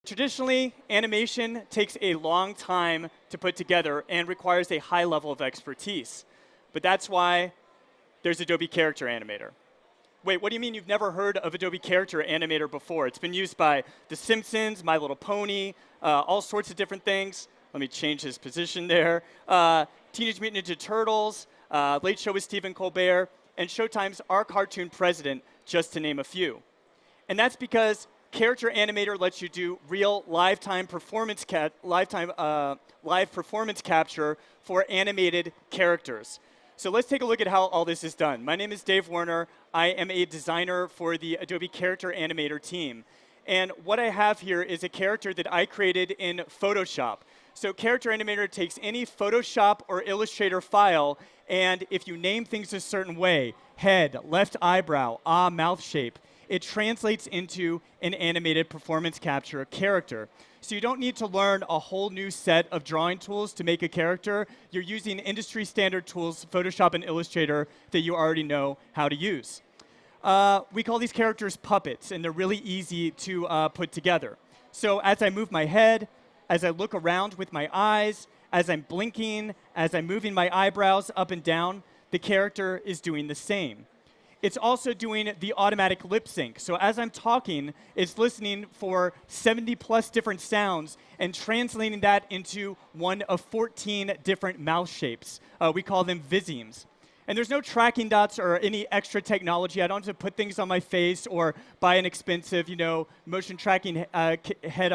Traditionally, animation takes a long time to put together and requires a high level of expertise. But that's why there's Adobe Character Animator. Wait, what do you mean you've never heard of Adobe Character Animator before? It's been used by The Simpsons, My Little Pony, all sorts of different things. Let me change his position there. Teenage Mutant Ninja Turtles, Late Show with Stephen Colbert, and Showtime's Our Cartoon President, just to name a few. And that's because Character Animator lets you do real live performance capture for animated characters. So let's take a look at how all this is done. My name is Dave Werner. I am a designer for the Adobe Character Animator team. And what I have here is a character that I created in Photoshop. So Character Animator takes any Photoshop or Illustrator file, and if you name things a certain way, head, left eyebrow, mouth shape, it translates into an animated performance capture character. So you don't need to learn a whole new set of drawing tools to make a character. You're using industry standard tools, Photoshop and Illustrator, that you already know how to use. We call these characters puppets, and they're really easy to put together. So as I move my head, as I look around with my eyes, as I'm blinking, as I'm moving my eyebrows up and down, the character is doing the same. It's also doing the automatic lip sync. So as I'm talking, it's listening for 70+ different sounds and translating that into one of 14 different mouth shapes. We call them visemes. And there's no tracking dots or any extra technology. I don't have to put things on my face or buy an expensive, motion tracking head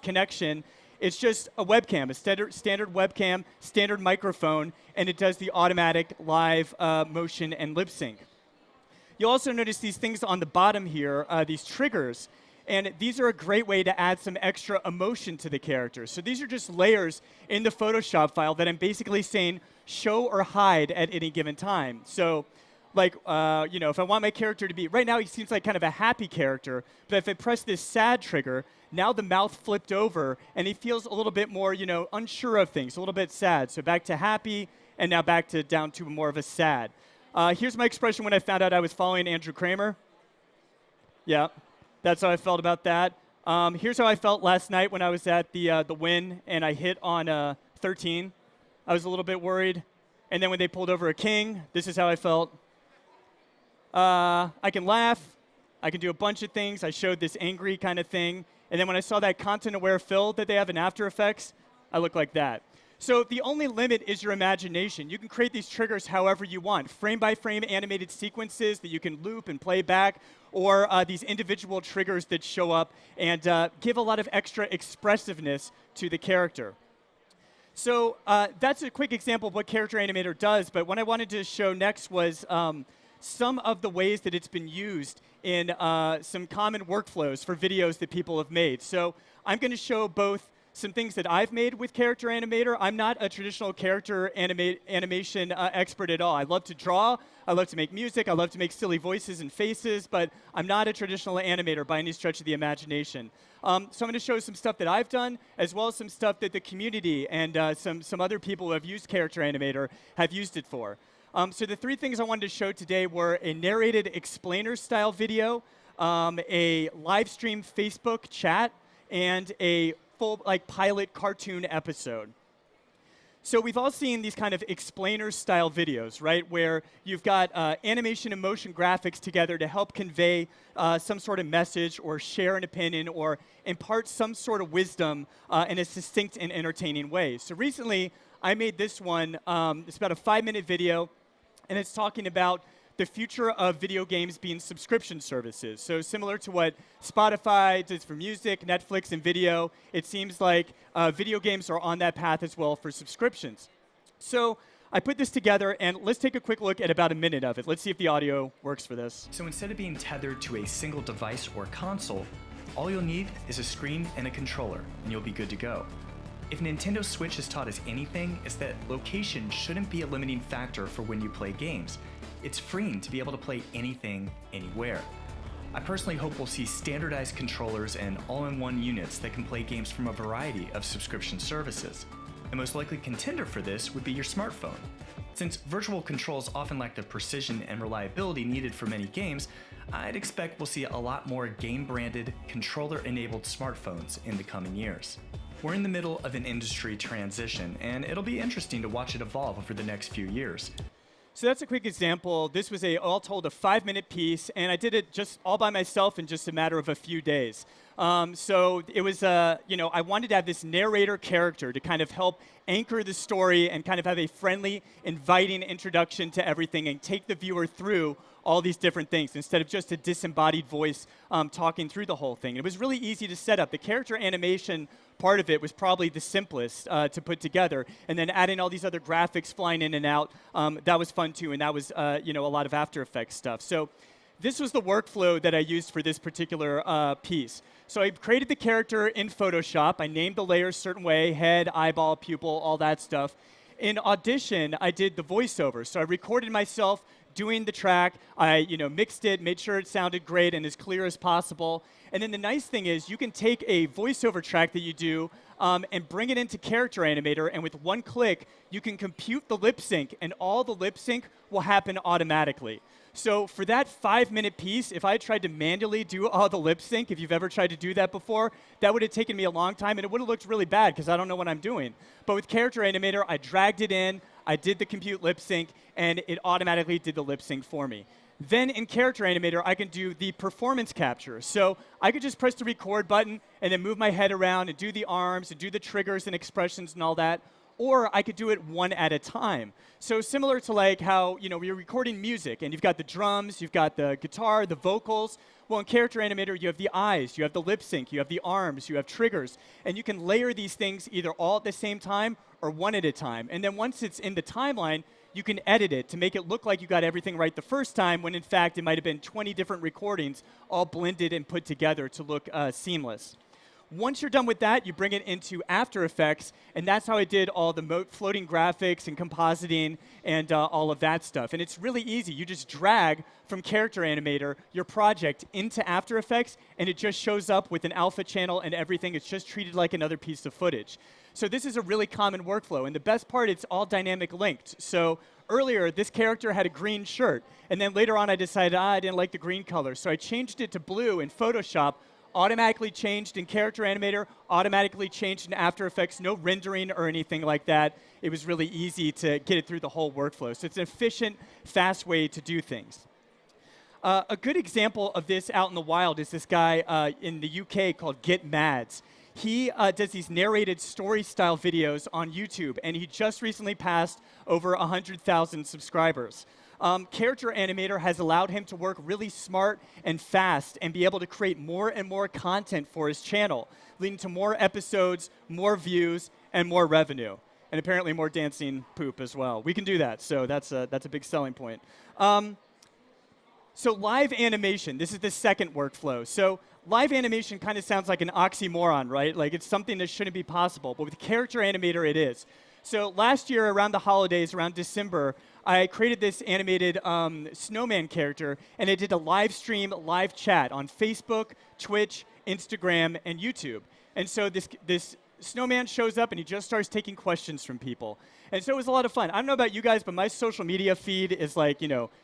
connection. It's just a webcam, a standard webcam, standard microphone, and it does the automatic live motion and lip sync. You'll also notice these things on the bottom here, these triggers, and these are a great way to add some extra emotion to the character. So these are just layers in the Photoshop file that I'm basically saying show or hide at any given time. So like, if I want my character to be, right now he seems like kind of a happy character, but if I press this sad trigger, now the mouth flipped over, and he feels a little bit more, unsure of things, a little bit sad. So back to happy, and now back to down to more of a sad. Here's my expression when I found out I was following Andrew Kramer. Yeah, that's how I felt about that. Here's how I felt last night when I was at the Win and I hit on 13. I was a little bit worried. And then when they pulled over a king, this is how I felt. I can laugh. I can do a bunch of things. I showed this angry kind of thing. And then when I saw that content-aware fill that they have in After Effects, I look like that. So the only limit is your imagination. You can create these triggers however you want. Frame-by-frame animated sequences that you can loop and play back, or these individual triggers that show up and give a lot of extra expressiveness to the character. So that's a quick example of what Character Animator does, but what I wanted to show next was some of the ways that it's been used in some common workflows for videos that people have made. So I'm going to show both some things that I've made with Character Animator. I'm not a traditional character animation expert at all. I love to draw, I love to make music, I love to make silly voices and faces, but I'm not a traditional animator by any stretch of the imagination. So I'm going to show some stuff that I've done, as well as some stuff that the community and some other people who have used Character Animator have used it for. So the three things I wanted to show today were a narrated explainer-style video, a live stream Facebook chat, and a full pilot cartoon episode. So we've all seen these kind of explainer-style videos, right, where you've got animation and motion graphics together to help convey some sort of message or share an opinion or impart some sort of wisdom in a succinct and entertaining way. So recently, I made this one. It's about a 5-minute video, and it's talking about the future of video games being subscription services. So similar to what Spotify does for music, Netflix, and video, it seems like video games are on that path as well for subscriptions. So I put this together, and let's take a quick look at about a minute of it. Let's see if the audio works for this. So instead of being tethered to a single device or console, all you'll need is a screen and a controller, and you'll be good to go. If Nintendo Switch has taught us anything, it's that location shouldn't be a limiting factor for when you play games. It's freeing to be able to play anything, anywhere. I personally hope we'll see standardized controllers and all-in-one units that can play games from a variety of subscription services. The most likely contender for this would be your smartphone. Since virtual controls often lack the precision and reliability needed for many games, I'd expect we'll see a lot more game-branded, controller-enabled smartphones in the coming years. We're in the middle of an industry transition, and it'll be interesting to watch it evolve over the next few years. So that's a quick example. This was all told a 5-minute piece, and I did it just all by myself in just a matter of a few days. So it was, I wanted to have this narrator character to kind of help anchor the story and kind of have a friendly, inviting introduction to everything and take the viewer through all these different things instead of just a disembodied voice talking through the whole thing. It was really easy to set up. The character animation part of it was probably the simplest to put together. And then adding all these other graphics flying in and out, that was fun too. And that was a lot of After Effects stuff. So this was the workflow that I used for this particular piece. So I created the character in Photoshop. I named the layers a certain way, head, eyeball, pupil, all that stuff. In Audition, I did the voiceover. So I recorded myself doing the track. I mixed it, made sure it sounded great and as clear as possible. And then the nice thing is you can take a voiceover track that you do and bring it into Character Animator, and with one click, you can compute the lip sync, and all the lip sync will happen automatically. So for that 5-minute piece, if I tried to manually do all the lip sync, if you've ever tried to do that before, that would have taken me a long time, and it would have looked really bad because I don't know what I'm doing. But with Character Animator, I dragged it in, I did the compute lip sync, and it automatically did the lip sync for me. Then in Character Animator, I can do the performance capture. So I could just press the record button and then move my head around and do the arms and do the triggers and expressions and all that. Or I could do it one at a time. So similar to like how we're recording music and you've got the drums, you've got the guitar, the vocals. Well, in Character Animator, you have the eyes, you have the lip sync, you have the arms, you have triggers. And you can layer these things either all at the same time or one at a time. And then once it's in the timeline, you can edit it to make it look like you got everything right the first time, when in fact it might have been 20 different recordings all blended and put together to look seamless. Once you're done with that, you bring it into After Effects, and that's how I did all the floating graphics and compositing and all of that stuff. And it's really easy. You just drag from Character Animator your project into After Effects, and it just shows up with an alpha channel and everything. It's just treated like another piece of footage. So this is a really common workflow. And the best part, it's all dynamic linked. So earlier, this character had a green shirt. And then later on, I decided, I didn't like the green color. So I changed it to blue in Photoshop, automatically changed in Character Animator, automatically changed in After Effects, no rendering or anything like that. It was really easy to get it through the whole workflow. So it's an efficient, fast way to do things. A good example of this out in the wild is this guy in the UK called Get Mads. He does these narrated story-style videos on YouTube, and he just recently passed over 100,000 subscribers. Character Animator has allowed him to work really smart and fast and be able to create more and more content for his channel, leading to more episodes, more views, and more revenue. And apparently more dancing poop as well. We can do that, so that's a big selling point. So live animation, this is the second workflow. So live animation kind of sounds like an oxymoron, right? Like it's something that shouldn't be possible, but with Character Animator it is. So last year around the holidays, around December, I created this animated snowman character, and I did a live stream, live chat on Facebook, Twitch, Instagram, and YouTube. And so this snowman shows up, and he just starts taking questions from people. And so it was a lot of fun. I don't know about you guys, but my social media feed is like,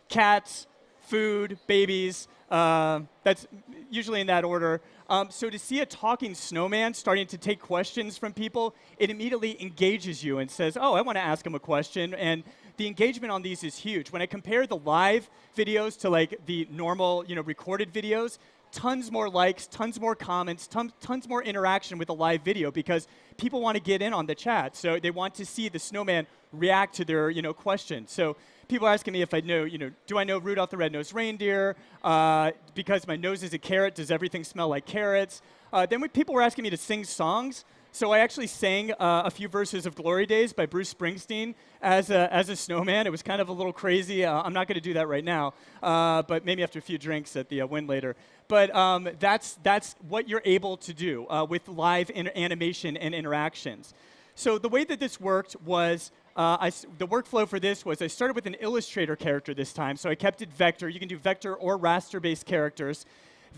cats, food, babies. That's usually in that order. So to see a talking snowman starting to take questions from people, it immediately engages you and says, oh, I want to ask him a question. And the engagement on these is huge. When I compare the live videos to like the normal, recorded videos, tons more likes, tons more comments, tons more interaction with a live video because people want to get in on the chat. So they want to see the snowman react to their, question. So people are asking me if I know, do I know Rudolph the Red-Nosed Reindeer? Because my nose is a carrot, does everything smell like carrots? Then people were asking me to sing songs. So I actually sang a few verses of Glory Days by Bruce Springsteen as a snowman. It was kind of a little crazy. I'm not going to do that right now, but maybe after a few drinks at the Win later. But that's what you're able to do with live animation and interactions. So the way that this worked was, the workflow for this was I started with an Illustrator character this time. So I kept it vector. You can do vector or raster-based characters.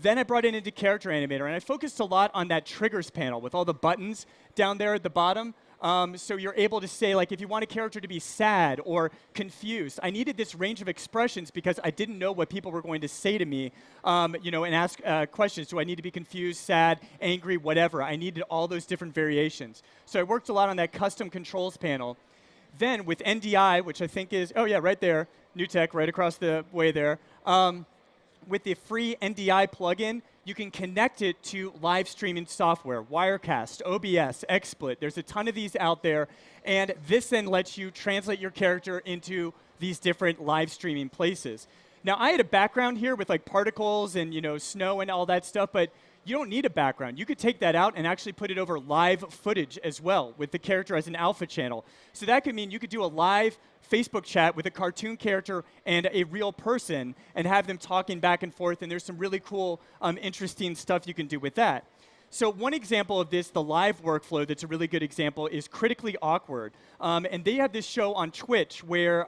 Then I brought it into Character Animator, and I focused a lot on that triggers panel with all the buttons down there at the bottom. So you're able to say, like, if you want a character to be sad or confused, I needed this range of expressions because I didn't know what people were going to say to me, and ask questions. Do I need to be confused, sad, angry, whatever? I needed all those different variations. So I worked a lot on that custom controls panel. Then with NDI, which I think is, oh yeah, right there, new tech, right across the way there. With the free NDI plugin, you can connect it to live streaming software, Wirecast, OBS, XSplit. There's a ton of these out there. And this then lets you translate your character into these different live streaming places. Now, I had a background here with like particles and snow and all that stuff, but you don't need a background. You could take that out and actually put it over live footage as well with the character as an alpha channel. So that could mean you could do a live Facebook chat with a cartoon character and a real person and have them talking back and forth, and there's some really cool, interesting stuff you can do with that. So one example of this, the live workflow that's a really good example, is Critically Awkward. And they have this show on Twitch where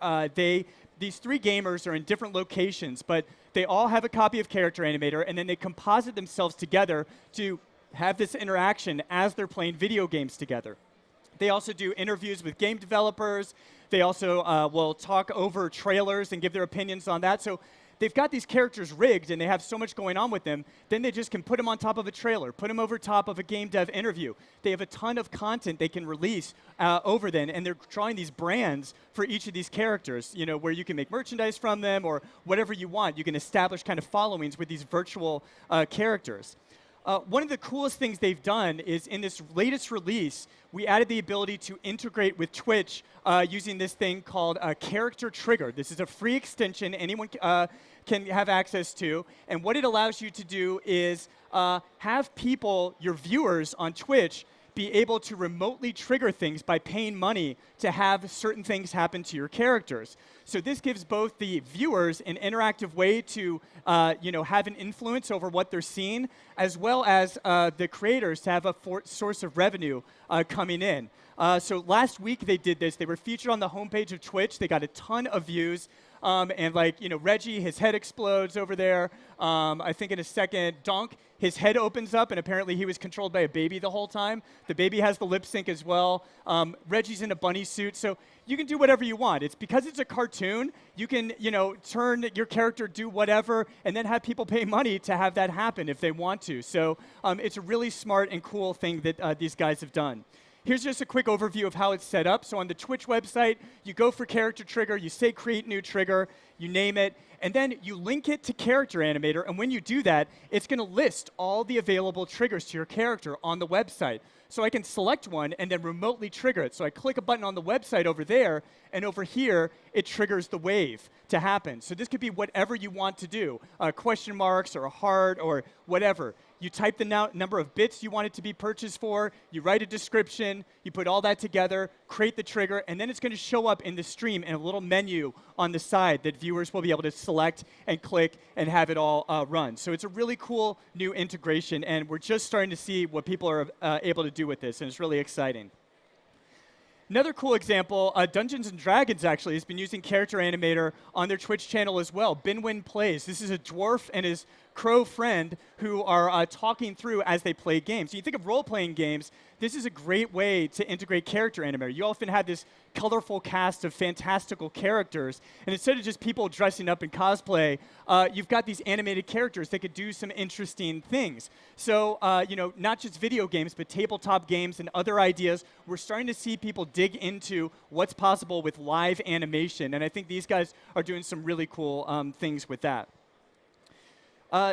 these three gamers are in different locations, but they all have a copy of Character Animator, and then they composite themselves together to have this interaction as they're playing video games together. They also do interviews with game developers. They also will talk over trailers and give their opinions on that. So they've got these characters rigged, and they have so much going on with them. Then they just can put them on top of a trailer, put them over top of a game dev interview. They have a ton of content they can release over then, and they're drawing these brands for each of these characters, where you can make merchandise from them or whatever you want. You can establish kind of followings with these virtual characters. One of the coolest things they've done is in this latest release, we added the ability to integrate with Twitch using this thing called Character Trigger. This is a free extension anyone can have access to. And what it allows you to do is have people, your viewers on Twitch, be able to remotely trigger things by paying money to have certain things happen to your characters. So this gives both the viewers an interactive way to have an influence over what they're seeing, as well as the creators to have a source of revenue coming in. So last week they did this. They were featured on the homepage of Twitch. They got a ton of views. And Reggie, his head explodes over there. I think in a second, Donk, his head opens up, and apparently he was controlled by a baby the whole time. The baby has the lip sync as well. Reggie's in a bunny suit, so you can do whatever you want. It's because it's a cartoon, you can, turn your character, do whatever, and then have people pay money to have that happen if they want to. So it's a really smart and cool thing that these guys have done. Here's just a quick overview of how it's set up. So on the Twitch website, you go for Character Trigger, you say Create New Trigger, you name it, and then you link it to Character Animator. And when you do that, it's going to list all the available triggers to your character on the website. So I can select one and then remotely trigger it. So I click a button on the website over there, and over here, it triggers the wave to happen. So this could be whatever you want to do, question marks or a heart or whatever. You type the number of bits you want it to be purchased for, you write a description, you put all that together, create the trigger, and then it's going to show up in the stream in a little menu on the side that viewers will be able to select and click and have it all run. So it's a really cool new integration, and we're just starting to see what people are able to do with this, and it's really exciting. Another cool example, Dungeons & Dragons actually has been using Character Animator on their Twitch channel as well. Binwin Plays. This is a dwarf and his crow friend who are talking through as they play games. So you think of role-playing games, this is a great way to integrate Character Animator. You often have this colorful cast of fantastical characters, and instead of just people dressing up in cosplay, you've got these animated characters that could do some interesting things. So, not just video games, but tabletop games and other ideas. We're starting to see people dig into what's possible with live animation, and I think these guys are doing some really cool things with that.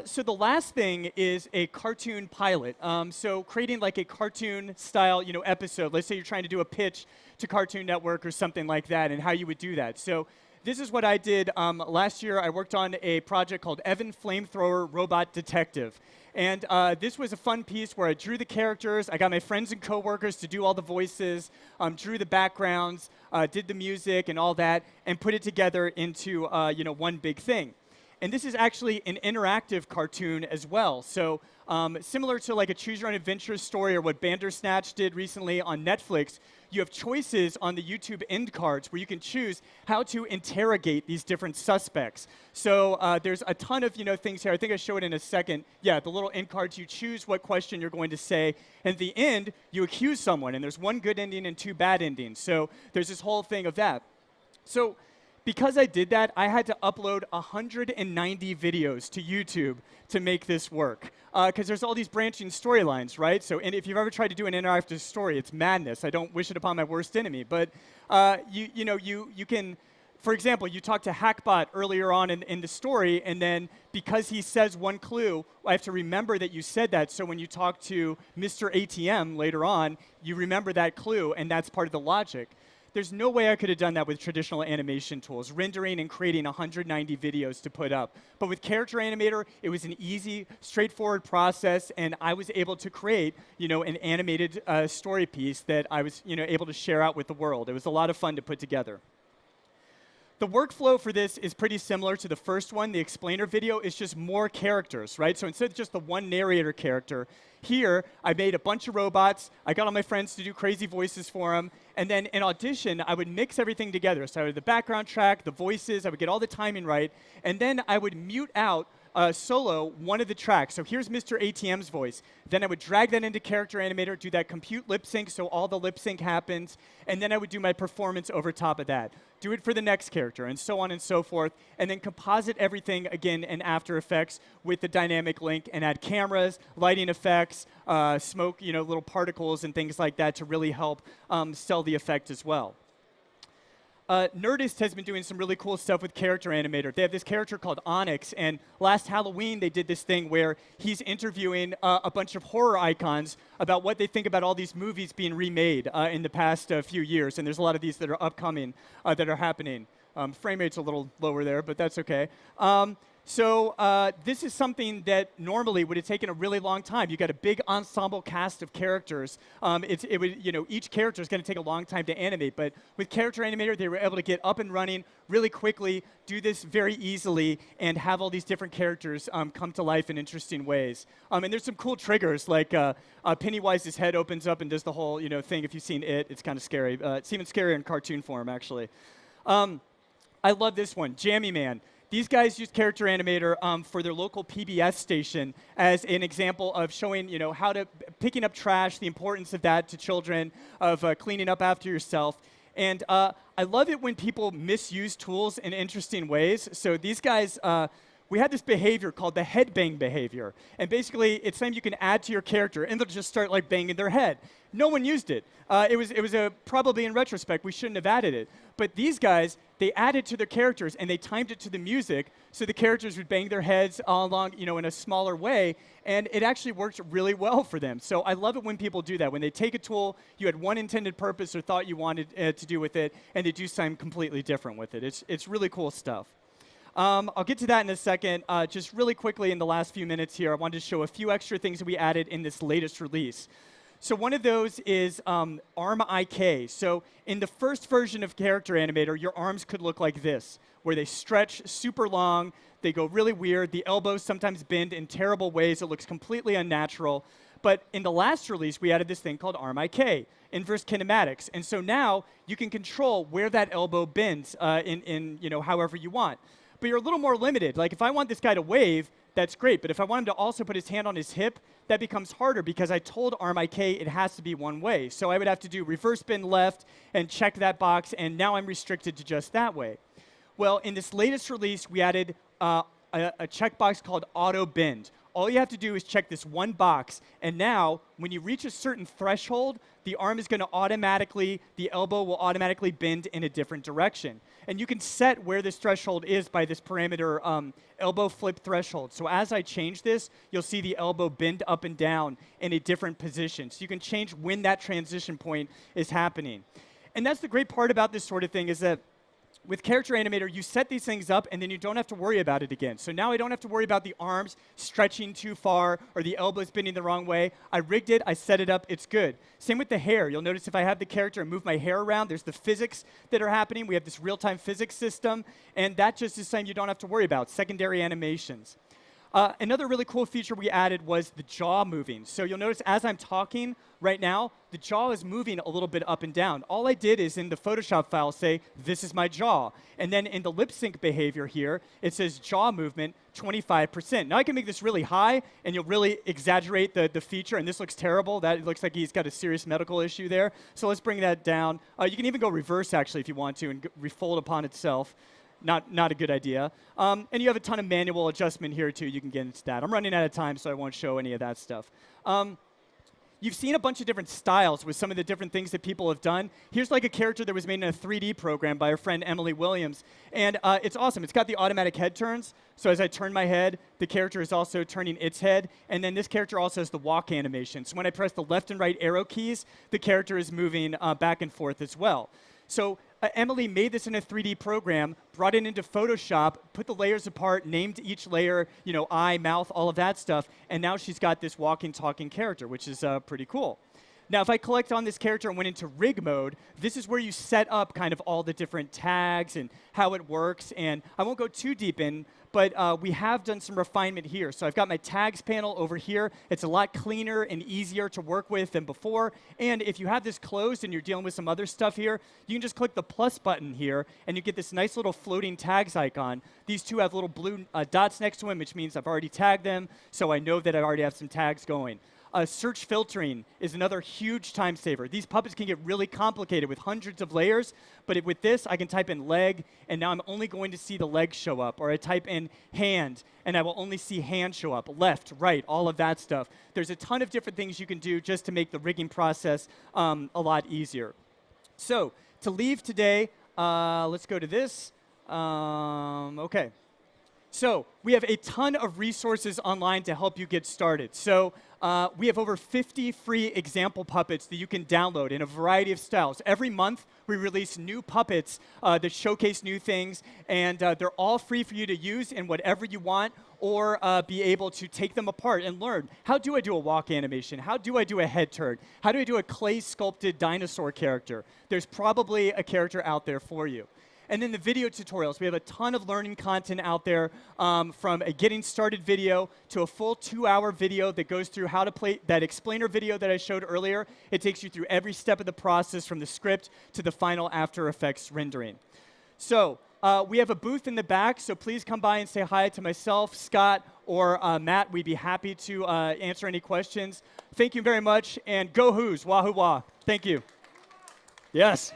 So the last thing is a cartoon pilot. So creating like a cartoon style, episode. Let's say you're trying to do a pitch to Cartoon Network or something like that, and how you would do that. So this is what I did last year. I worked on a project called Evan Flamethrower Robot Detective. And this was a fun piece where I drew the characters. I got my friends and coworkers to do all the voices, drew the backgrounds, did the music and all that, and put it together into one big thing. And this is actually an interactive cartoon as well. So similar to like a choose your own adventure story or what Bandersnatch did recently on Netflix, you have choices on the YouTube end cards where you can choose how to interrogate these different suspects. So there's a ton of things here. I think I show it in a second. Yeah, the little end cards, you choose what question you're going to say. And at the end, you accuse someone. And there's one good ending and two bad endings. So there's this whole thing of that. So because I did that, I had to upload 190 videos to YouTube to make this work. Because there's all these branching storylines, right? So and if you've ever tried to do an interactive story, it's madness. I don't wish it upon my worst enemy. But you can, for example, you talk to Hackbot earlier on in the story, and then because he says one clue, I have to remember that you said that. So when you talk to Mr. ATM later on, you remember that clue, and that's part of the logic. There's no way I could have done that with traditional animation tools, rendering and creating 190 videos to put up. But with Character Animator, it was an easy, straightforward process, and I was able to create, an animated story piece that I was, able to share out with the world. It was a lot of fun to put together. The workflow for this is pretty similar to the first one. The explainer video is just more characters, right? So instead of just the one narrator character, here I made a bunch of robots. I got all my friends to do crazy voices for them. And then in Audition, I would mix everything together. So I would the background track, the voices, I would get all the timing right. And then I would mute out solo one of the tracks. So here's Mr. ATM's voice. Then I would drag that into Character Animator, do that compute lip sync so all the lip sync happens, and then I would do my performance over top of that. Do it for the next character, and so on and so forth, and then composite everything again in After Effects with the dynamic link and add cameras, lighting effects, smoke, little particles and things like that to really help sell the effect as well. Nerdist has been doing some really cool stuff with Character Animator. They have this character called Onyx, and last Halloween they did this thing where he's interviewing a bunch of horror icons about what they think about all these movies being remade in the past few years, and there's a lot of these that are upcoming that are happening. Frame rate's a little lower there, but that's okay. So this is something that normally would have taken a really long time. You got a big ensemble cast of characters. Each character is going to take a long time to animate. But with Character Animator, they were able to get up and running really quickly, do this very easily, and have all these different characters come to life in interesting ways. And there's some cool triggers, like Pennywise's head opens up and does the whole thing. If you've seen it, it's kind of scary. It's even scarier in cartoon form, actually. I love this one, Jammy Man. These guys use Character Animator for their local PBS station as an example of showing, how to picking up trash, the importance of that to children, of cleaning up after yourself. And I love it when people misuse tools in interesting ways. So these guys, we had this behavior called the headbang behavior. And basically, it's something you can add to your character, and they'll just start like banging their head. No one used it. It was probably in retrospect, we shouldn't have added it. But these guys, they added to their characters, and they timed it to the music, so the characters would bang their heads all along, in a smaller way, and it actually worked really well for them. So I love it when people do that. When they take a tool, you had one intended purpose or thought you wanted to do with it, and they do something completely different with it. It's really cool stuff. I'll get to that in a second. Just really quickly in the last few minutes here, I wanted to show a few extra things that we added in this latest release. So one of those is arm IK. So in the first version of Character Animator, your arms could look like this, where they stretch super long, they go really weird, the elbows sometimes bend in terrible ways, it looks completely unnatural. But in the last release, we added this thing called arm IK, inverse kinematics. And so now you can control where that elbow bends in however you want. But you're a little more limited. Like if I want this guy to wave, that's great. But if I want him to also put his hand on his hip, that becomes harder because I told arm IK it has to be one way. So I would have to do reverse bend left and check that box, and now I'm restricted to just that way. Well, in this latest release, we added a checkbox called auto bend. All you have to do is check this one box, and now when you reach a certain threshold, the arm is going to the elbow will automatically bend in a different direction. And you can set where this threshold is by this parameter elbow flip threshold. So as I change this, you'll see the elbow bend up and down in a different position. So you can change when that transition point is happening. And that's the great part about this sort of thing is that with Character Animator, you set these things up, and then you don't have to worry about it again. So now I don't have to worry about the arms stretching too far or the elbows bending the wrong way. I rigged it, I set it up, it's good. Same with the hair. You'll notice if I have the character and move my hair around, there's the physics that are happening. We have this real-time physics system, and that just is something you don't have to worry about, secondary animations. Another really cool feature we added was the jaw moving. So you'll notice as I'm talking right now, the jaw is moving a little bit up and down. All I did is in the Photoshop file say, this is my jaw. And then in the lip sync behavior here, it says jaw movement 25%. Now I can make this really high, and you'll really exaggerate the feature, and this looks terrible. That looks like he's got a serious medical issue there. So let's bring that down. You can even go reverse, actually, if you want to, and refold upon itself. Not a good idea. And you have a ton of manual adjustment here, too. You can get into that. I'm running out of time, so I won't show any of that stuff. You've seen a bunch of different styles with some of the different things that people have done. Here's like a character that was made in a 3D program by our friend Emily Williams. And it's awesome. It's got the automatic head turns. So as I turn my head, the character is also turning its head. And then this character also has the walk animation. So when I press the left and right arrow keys, the character is moving back and forth as well. So Emily made this in a 3D program, brought it into Photoshop, put the layers apart, named each layer, eye, mouth, all of that stuff, and now she's got this walking, talking character, which is pretty cool. Now, if I collect on this character and went into rig mode, this is where you set up kind of all the different tags and how it works, and I won't go too deep in, but we have done some refinement here. So I've got my tags panel over here. It's a lot cleaner and easier to work with than before. And if you have this closed and you're dealing with some other stuff here, you can just click the plus button here, and you get this nice little floating tags icon. These two have little blue dots next to them, which means I've already tagged them, so I know that I already have some tags going. Search filtering is another huge time saver. These puppets can get really complicated with hundreds of layers, but with this, I can type in leg, and now I'm only going to see the leg show up. Or I type in hand, and I will only see hand show up. Left, right, all of that stuff. There's a ton of different things you can do just to make the rigging process a lot easier. So to leave today, let's go to this. OK. So we have a ton of resources online to help you get started. So we have over 50 free example puppets that you can download in a variety of styles. Every month, we release new puppets that showcase new things, and they're all free for you to use in whatever you want, or be able to take them apart and learn. How do I do a walk animation? How do I do a head turn? How do I do a clay-sculpted dinosaur character? There's probably a character out there for you. And then the video tutorials. We have a ton of learning content out there, from a getting started video to a full 2-hour video that goes through how to play that explainer video that I showed earlier. It takes you through every step of the process from the script to the final After Effects rendering. So we have a booth in the back, so please come by and say hi to myself, Scott, or Matt. We'd be happy to answer any questions. Thank you very much, and go Who's, wahoo wah. Thank you. Yes.